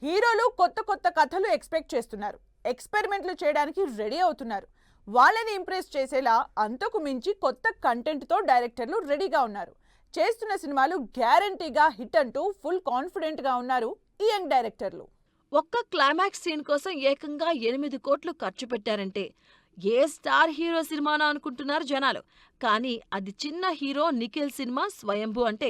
హీరోలు కొత్త కొత్త కథలు ఎక్స్పెక్ట్ చేస్తున్నారు. ఎక్స్పెరిమెంట్లు చేయడానికి రెడీ అవుతున్నారు. వాళ్ళని ఇంప్రెస్ చేసేలా అంతకు మించి కొత్త కంటెంట్తో డైరెక్టర్లు రెడీగా ఉన్నారు. చేస్తున్న సినిమాలు గ్యారంటీగా హిట్ అంటూ ఫుల్ కాన్ఫిడెంట్గా ఉన్నారు ఈ యంగ్ డైరెక్టర్లు. ఒక్క క్లైమాక్స్ సీన్ కోసం ఏకంగా 8 కోట్లు ఖర్చు పెట్టారంటే ఏ స్టార్ హీరో సినిమానా అనుకుంటున్నారు జనాలు. కానీ అది చిన్న హీరో నిఖిల్ సినిమా స్వయంభూ అంటే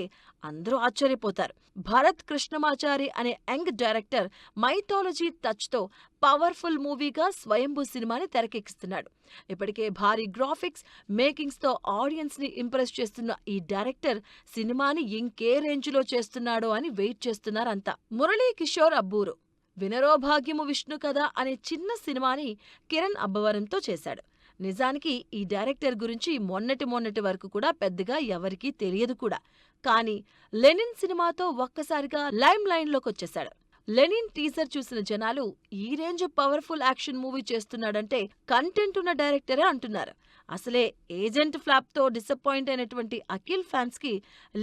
అందరూ ఆశ్చర్యపోతారు. భరత్ కృష్ణమాచారి అనే యంగ్ డైరెక్టర్ మైథాలజీ టచ్తో పవర్ఫుల్ మూవీగా స్వయంభూ సినిమాని తెరకెక్కిస్తున్నాడు. ఇప్పటికే భారీ గ్రాఫిక్స్, మేకింగ్స్తో ఆడియన్స్ని ఇంప్రెస్ చేస్తున్న ఈ డైరెక్టర్ సినిమాని ఇంకే రేంజ్లో చేస్తున్నాడో అని వెయిట్ చేస్తున్నారంతా. మురళీ కిషోర్ అబ్బూరు వినరో భాగ్యము విష్ణు కథ అనే చిన్న సినిమాని కిరణ్ అబ్బవరంతో చేశాడు. నిజానికి ఈ డైరెక్టర్ గురించి మొన్నటి వరకు కూడా పెద్దగా ఎవరికీ తెలియదు కూడా. కానీ లెనిన్ సినిమాతో ఒక్కసారిగా లైమ్ లైన్లోకి వచ్చేశాడు. లెనిన్ టీజర్ చూసిన జనాలు ఈ రేంజ్ పవర్ఫుల్ యాక్షన్ మూవీ చేస్తున్నాడంటే కంటెంట్ ఉన్న డైరెక్టరే అంటున్నారు. అసలే ఏజెంట్ ఫ్లాప్తో డిసప్పాయింట్ అయినటువంటి అఖిల్ ఫ్యాన్స్కి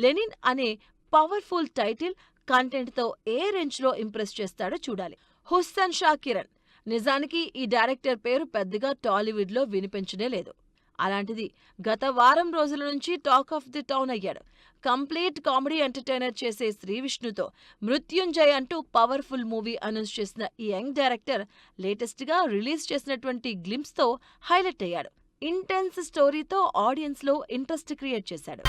లెనిన్ అనే పవర్ఫుల్ టైటిల్ కంటెంట్తో ఏ రేంజ్లో ఇంప్రెస్ చేస్తాడో చూడాలి. హుస్సేన్ షా కిరణ్ నిజానికి ఈ డైరెక్టర్ పేరు పెద్దగా టాలీవుడ్లో వినిపించనే లేదు. అలాంటిది గత వారం రోజుల నుంచి టాక్ ఆఫ్ ది టౌన్ అయ్యాడు. కంప్లీట్ కామెడీ ఎంటర్టైనర్ చేసే శ్రీవిష్ణుతో మృత్యుంజయ్ అంటూ పవర్ఫుల్ మూవీ అనౌన్స్ చేసిన ఈ యంగ్ డైరెక్టర్ లేటెస్ట్గా రిలీజ్ చేసినటువంటి గ్లింప్స్తో హైలైట్ అయ్యాడు. ఇంటెన్స్ స్టోరీతో ఆడియన్స్లో ఇంట్రెస్ట్ క్రియేట్ చేశాడు.